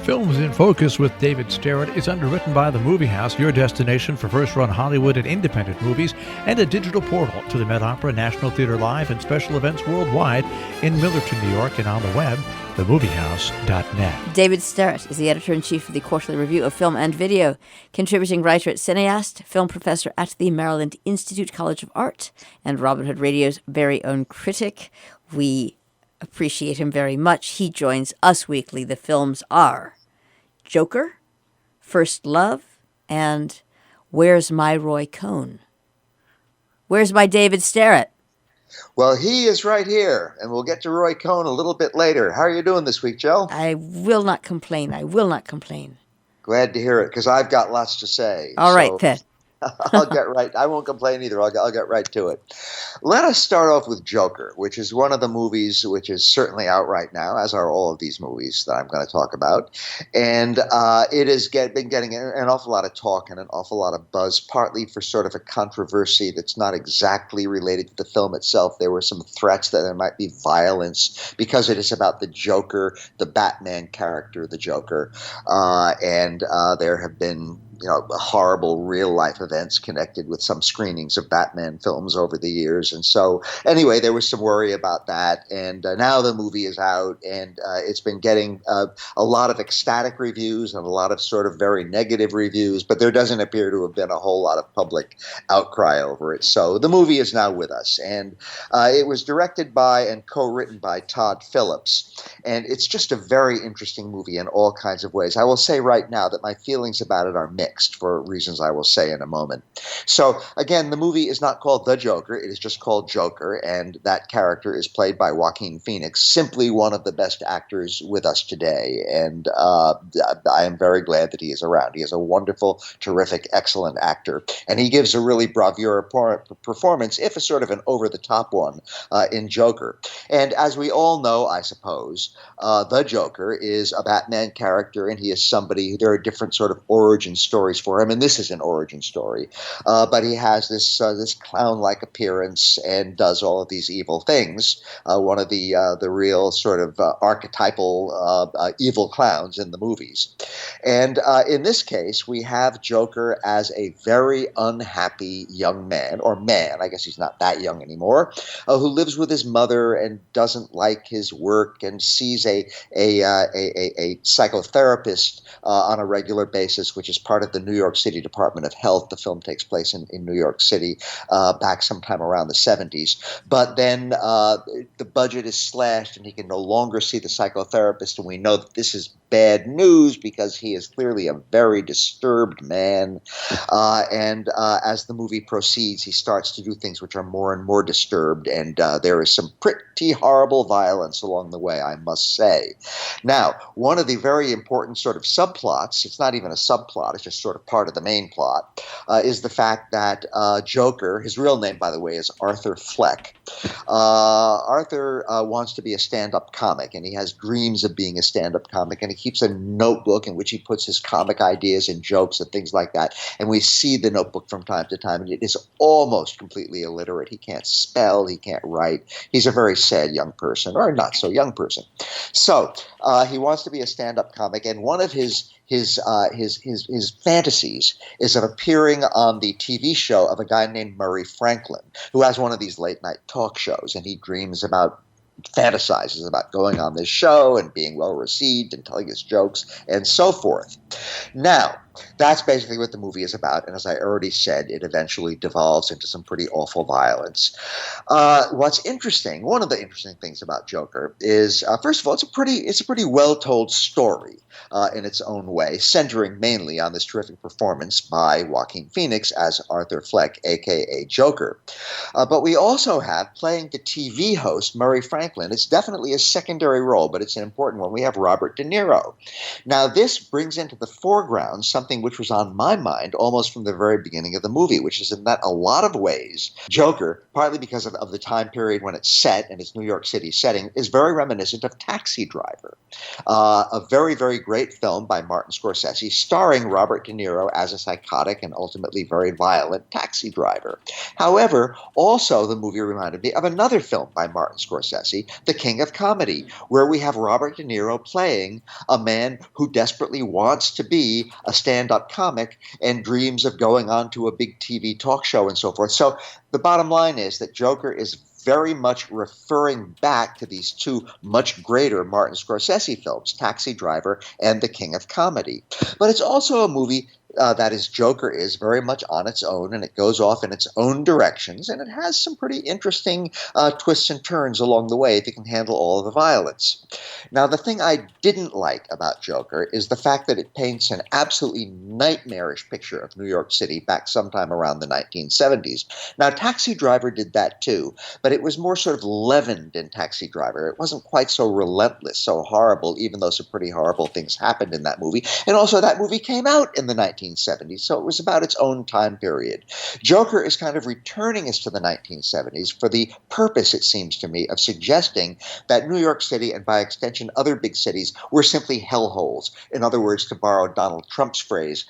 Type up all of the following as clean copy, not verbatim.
Films in Focus with David Sterritt is underwritten by The Movie House, your destination for first-run Hollywood and independent movies, and a digital portal to the Met Opera, National Theatre Live, and special events worldwide in Millerton, New York, and on the web, themoviehouse.net. David Sterritt is the editor-in-chief of the Quarterly Review of Film and Video, contributing writer at Cineast, film professor at the Maryland Institute College of Art, and Robin Hood Radio's very own critic. We appreciate him very much. He joins us weekly. The films are Joker, First Love, and Where's My Roy Cohn? Where's my David Sterritt? Well, he is right here, and we'll get to Roy Cohn a little bit later. How are you doing this week, Joe? I will not complain. I will not complain. Glad to hear it, because I've got lots to say. All right, then. I'll get right. I won't complain either. I'll get right to it. Let us start off with Joker, which is one of the movies which is certainly out right now, as are all of these movies that I'm going to talk about. And it has been getting an awful lot of talk and an awful lot of buzz, partly for sort of a controversy that's not exactly related to the film itself. There were some threats that there might be violence because it is about the Joker, the Batman character, the Joker. And there have been horrible real-life events connected with some screenings of Batman films over the years. And so, anyway, there was some worry about that. And now the movie is out, and it's been getting a lot of ecstatic reviews and a lot of sort of very negative reviews, but there doesn't appear to have been a whole lot of public outcry over it. So the movie is now with us. And it was directed by and co-written by Todd Phillips. And it's just a very interesting movie in all kinds of ways. I will say right now that my feelings about it are mixed, for reasons I will say in a moment. So, again, the movie is not called The Joker. It is just called Joker, and that character is played by Joaquin Phoenix, simply one of the best actors with us today. And I am very glad that he is around. He is a wonderful, terrific, excellent actor, and he gives a really bravura performance, if a sort of an over-the-top one, in Joker. And as we all know, I suppose, the Joker is a Batman character, and he is somebody, there are different sort of origin stories for him, and this is an origin story. But he has this clown-like appearance and does all of these evil things. One of the real sort of archetypal evil clowns in the movies. And in this case, we have Joker as a very unhappy young man, or man, I guess he's not that young anymore, who lives with his mother and doesn't like his work and sees a psychotherapist on a regular basis, which is part of the New York City Department of Health. The film takes place in New York City back sometime around the 70s. But then the budget is slashed and he can no longer see the psychotherapist, and we know that this is bad news because he is clearly a very disturbed man. And as the movie proceeds, he starts to do things which are more and more disturbed, and there is some pretty horrible violence along the way, I must say. Now, one of the very important sort of subplots, it's not even a subplot, it's just sort of part of the main plot, is the fact that Joker, his real name, by the way, is Arthur Fleck. Arthur wants to be a stand-up comic, and he has dreams of being a stand-up comic, and he keeps a notebook in which he puts his comic ideas and jokes and things like that. And we see the notebook from time to time, and it is almost completely illiterate. He can't spell, he can't write. He's a very sad young person, or not so young person. So he wants to be a stand-up comic, and one of his fantasies is of appearing on the TV show of a guy named Murray Franklin, who has one of these late-night talk shows, and he fantasizes about going on this show and being well received and telling his jokes and so forth. Now, that's basically what the movie is about, and as I already said, it eventually devolves into some pretty awful violence. What's interesting, one of the interesting things about Joker is, first of all, it's a pretty well-told story in its own way, centering mainly on this terrific performance by Joaquin Phoenix as Arthur Fleck, a.k.a. Joker. But we also have, playing the TV host Murray Franklin, it's definitely a secondary role, but it's an important one. We have Robert De Niro. Now, this brings into the foreground something which was on my mind almost from the very beginning of the movie, which is in that a lot of ways, Joker, partly because of the time period when it's set and its New York City setting, is very reminiscent of Taxi Driver, a very, very great film by Martin Scorsese, starring Robert De Niro as a psychotic and ultimately very violent taxi driver. However, also the movie reminded me of another film by Martin Scorsese, Scorsese, the king of comedy, where we have Robert De Niro playing a man who desperately wants to be a stand-up comic and dreams of going on to a big TV talk show and so forth. So the bottom line is that Joker is very much referring back to these two much greater Martin Scorsese films, Taxi Driver and The King of Comedy. But it's also a movie that is Joker is very much on its own, and it goes off in its own directions, and it has some pretty interesting twists and turns along the way if it can handle all of the violence. Now, the thing I didn't like about Joker is the fact that it paints an absolutely nightmarish picture of New York City back sometime around the 1970s. Now, Taxi Driver did that too, but it was more sort of leavened in Taxi Driver. It wasn't quite so relentless, so horrible, even though some pretty horrible things happened in that movie. And also, that movie came out in the 1970s, so it was about its own time period. Joker is kind of returning us to the 1970s for the purpose, it seems to me, of suggesting that New York City, and by extension other big cities, were simply hellholes. In other words, to borrow Donald Trump's phrase,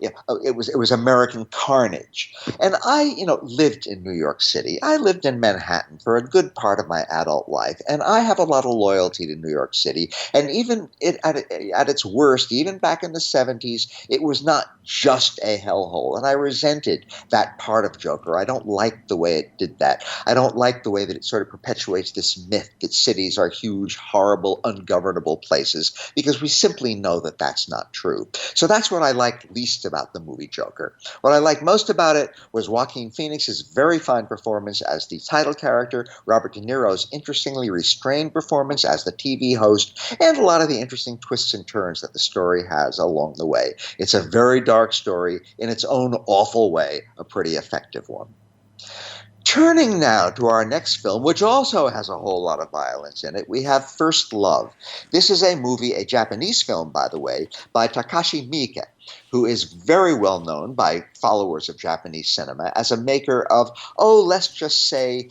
it was American carnage. And I, lived in New York City. I lived in Manhattan for a good part of my adult life, and I have a lot of loyalty to New York City. And even at its worst, even back in the 70s, it was not just a hellhole, and I resented that part of Joker. I don't like the way it did that. I don't like the way that it sort of perpetuates this myth that cities are huge, horrible, ungovernable places, because we simply know that that's not true. So that's what I liked least about the movie Joker. What I liked most about it was Joaquin Phoenix's very fine performance as the title character, Robert De Niro's interestingly restrained performance as the TV host, and a lot of the interesting twists and turns that the story has along the way. It's a very dark story, in its own awful way, a pretty effective one. Turning now to our next film, which also has a whole lot of violence in it, we have First Love. This is a movie, a Japanese film, by the way, by Takashi Miike, who is very well known by followers of Japanese cinema as a maker of, let's just say,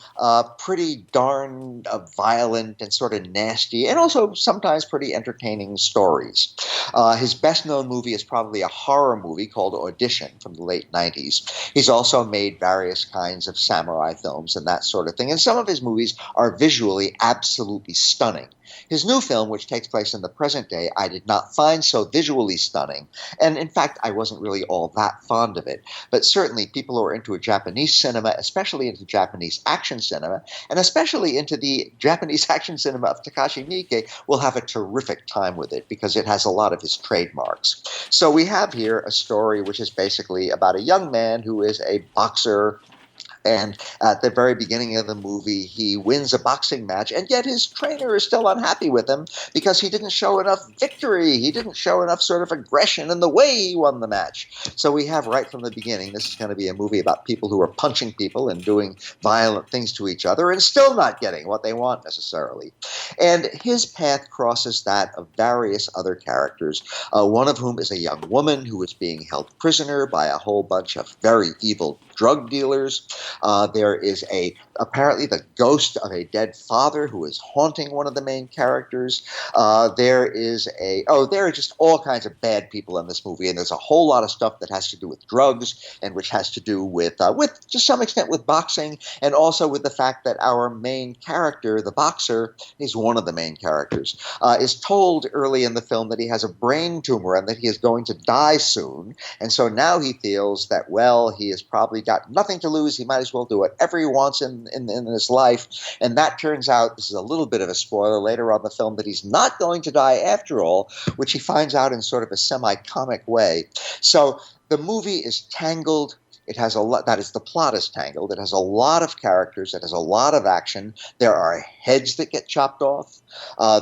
pretty darn violent and sort of nasty, and also sometimes pretty entertaining stories. His best-known movie is probably a horror movie called Audition from the late 90s. He's also made various kinds of samurai films and that sort of thing, and some of his movies are visually absolutely stunning. His new film, which takes place in the present day, I did not find so visually stunning, and in fact, I wasn't really all that fond of it. But certainly people who are into a Japanese cinema, especially into Japanese action cinema, and especially into the Japanese action cinema of Takashi Miike, will have a terrific time with it because it has a lot of his trademarks. So we have here a story which is basically about a young man who is a boxer. And at the very beginning of the movie, he wins a boxing match, and yet his trainer is still unhappy with him because he didn't show enough victory. He didn't show enough sort of aggression in the way he won the match. So we have right from the beginning, this is going to be a movie about people who are punching people and doing violent things to each other and still not getting what they want necessarily. And his path crosses that of various other characters, one of whom is a young woman who is being held prisoner by a whole bunch of very evil drug dealers. There is apparently the ghost of a dead father who is haunting one of the main characters. There are just all kinds of bad people in this movie, and there's a whole lot of stuff that has to do with drugs and which has to do with to some extent with boxing, and also with the fact that our main character, the boxer, is one of the main characters, is told early in the film that he has a brain tumor and that he is going to die soon, and so now he feels that, well, he has probably got nothing to lose. He might as well do whatever he wants in his life. And that turns out, this is a little bit of a spoiler later on the film, that he's not going to die after all, which he finds out in sort of a semi-comic way. So the movie is tangled. It has a lot, that is, the plot is tangled. It has a lot of characters. It has a lot of action. There are heads that get chopped off.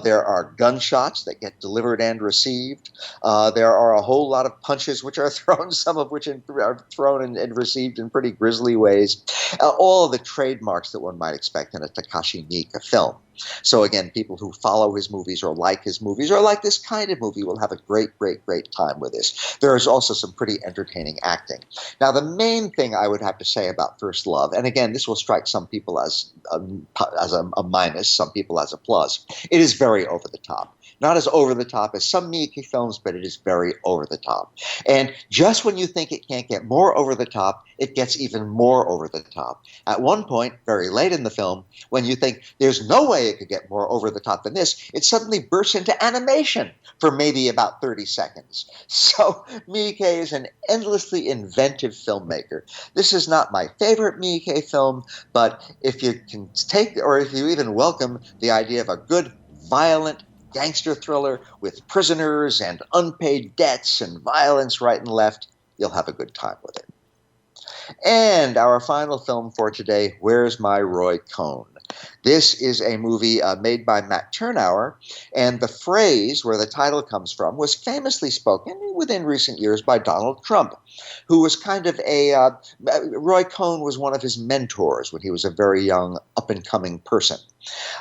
There are gunshots that get delivered and received. There are a whole lot of punches which are thrown, some of which are thrown and received in pretty grisly ways. All of the trademarks that one might expect in a Takashi Miike film. So again, people who follow his movies or like his movies or like this kind of movie will have a great, great, great time with this. There is also some pretty entertaining acting. Now, the main thing I would have to say about First Love, and again, this will strike some people as a minus, some people as a plus, it is very over the top. Not as over the top as some Miike films, but it is very over the top. And just when you think it can't get more over the top, it gets even more over the top. At one point, very late in the film, when you think there's no way it could get more over the top than this, it suddenly bursts into animation for maybe about 30 seconds. So Miike is an endlessly inventive filmmaker. This is not my favorite Miike film, but if you can take, or if you even welcome the idea of a good, violent gangster thriller with prisoners and unpaid debts and violence right and left, you'll have a good time with it. And our final film for today, Where's My Roy Cohn? This is a movie made by Matt Tyrnauer, and the phrase where the title comes from was famously spoken within recent years by Donald Trump, who was kind of Roy Cohn was one of his mentors when he was a very young, up-and-coming person.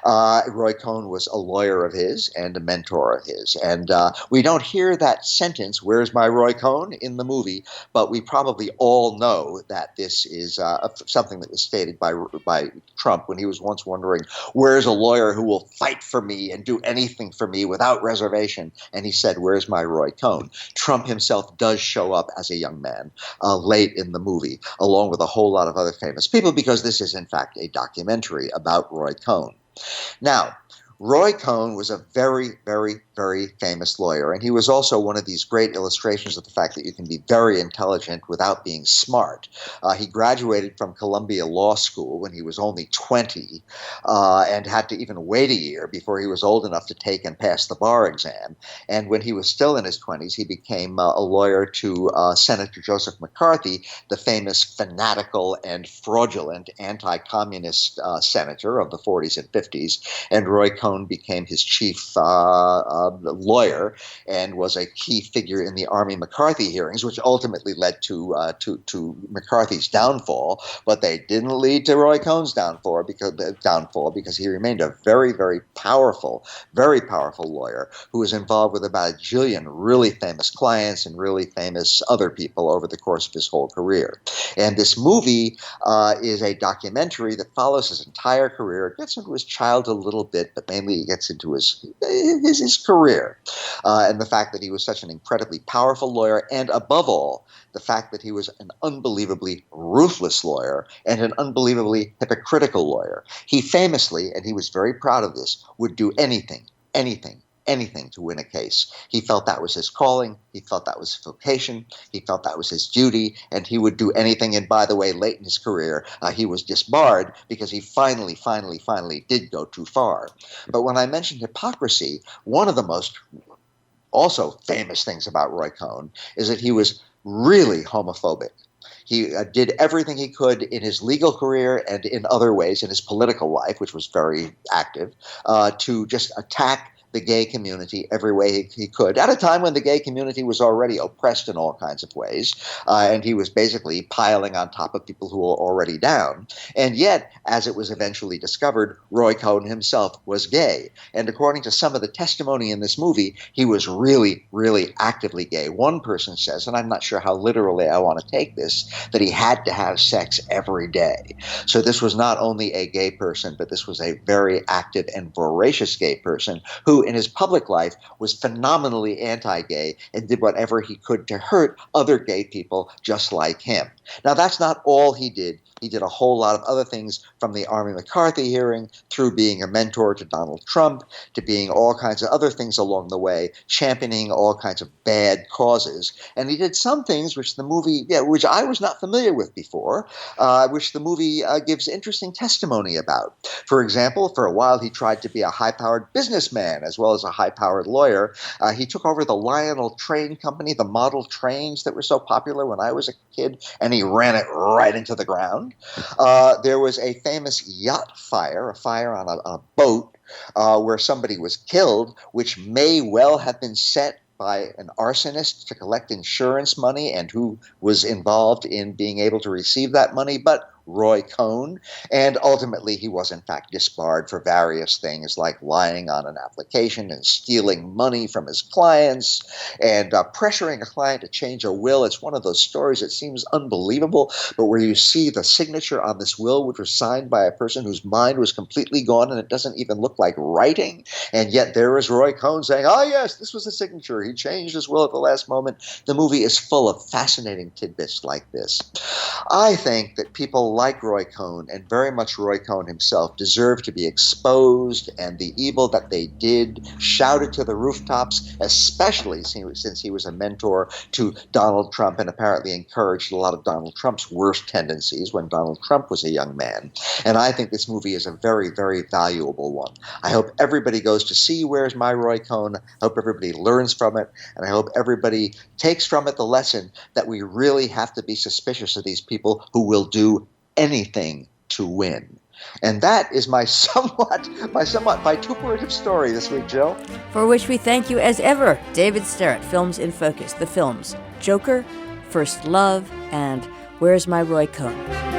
Roy Cohn was a lawyer of his and a mentor of his. And we don't hear that sentence, "Where's my Roy Cohn?" in the movie, but we probably all know that this is something that was stated by Trump when he was once wondering, where's a lawyer who will fight for me and do anything for me without reservation? And he said, where's my Roy Cohn? Trump himself does show up as a young man late in the movie, along with a whole lot of other famous people, because this is, in fact, a documentary about Roy Cohn. Now, Roy Cohn was a very, very, very famous lawyer, and he was also one of these great illustrations of the fact that you can be very intelligent without being smart. He graduated from Columbia Law School when he was only 20 and had to even wait a year before he was old enough to take and pass the bar exam. And when he was still in his 20s, he became a lawyer to Senator Joseph McCarthy, the famous fanatical and fraudulent anti-communist senator of the 40s and 50s, and Roy Cohn became his chief lawyer and was a key figure in the Army McCarthy hearings, which ultimately led to McCarthy's downfall. But they didn't lead to Roy Cohn's downfall because he remained a very, very powerful lawyer who was involved with about a jillion really famous clients and really famous other people over the course of his whole career. And this movie is a documentary that follows his entire career. It gets into his childhood a little bit, but mainly he gets into his career and the fact that he was such an incredibly powerful lawyer, and above all, the fact that he was an unbelievably ruthless lawyer and an unbelievably hypocritical lawyer. He famously, and he was very proud of this, would do anything to win a case. He felt that was his calling. He felt that was his vocation. He felt that was his duty, and he would do anything. And by the way, late in his career, he was disbarred because he finally did go too far. But when I mentioned hypocrisy, one of the most also famous things about Roy Cohn is that he was really homophobic. He did everything he could in his legal career and in other ways in his political life, which was very active, to just attack the gay community every way he could, at a time when the gay community was already oppressed in all kinds of ways, and he was basically piling on top of people who were already down. And yet, as it was eventually discovered, Roy Cohn himself was gay. And according to some of the testimony in this movie, he was really, really actively gay. One person says, and I'm not sure how literally I want to take this, that he had to have sex every day. So this was not only a gay person, but this was a very active and voracious gay person who in his public life was phenomenally anti-gay and did whatever he could to hurt other gay people just like him. Now, that's not all he did. He did a whole lot of other things, from the Army McCarthy hearing through being a mentor to Donald Trump to being all kinds of other things along the way, championing all kinds of bad causes. And he did some things which the movie, which I was not familiar with before, which the movie gives interesting testimony about. For example, for a while he tried to be a high-powered businessman as well as a high-powered lawyer. He took over the Lionel Train Company, the model trains that were so popular when I was a kid, and he ran it right into the ground. There was a famous yacht fire, a fire on a boat where somebody was killed, which may well have been set by an arsonist to collect insurance money and who was involved in being able to receive that money. But Roy Cohn, and ultimately he was in fact disbarred for various things like lying on an application and stealing money from his clients and pressuring a client to change a will. It's one of those stories that seems unbelievable, but where you see the signature on this will, which was signed by a person whose mind was completely gone and it doesn't even look like writing, and yet there is Roy Cohn saying, oh yes, this was the signature. He changed his will at the last moment. The movie is full of fascinating tidbits like this. I think that people like Roy Cohn, and very much Roy Cohn himself, deserve to be exposed, and the evil that they did shouted to the rooftops, especially since he was a mentor to Donald Trump and apparently encouraged a lot of Donald Trump's worst tendencies when Donald Trump was a young man. And I think this movie is a very, very valuable one. I hope everybody goes to see Where's My Roy Cohn. I hope everybody learns from it, and I hope everybody takes from it the lesson that we really have to be suspicious of these people who will do anything to win. And that is my somewhat vituperative story this week, Jill. For which we thank you as ever, David Sterritt, Films in Focus, the films Joker, First Love, and Where's My Roy Cohn.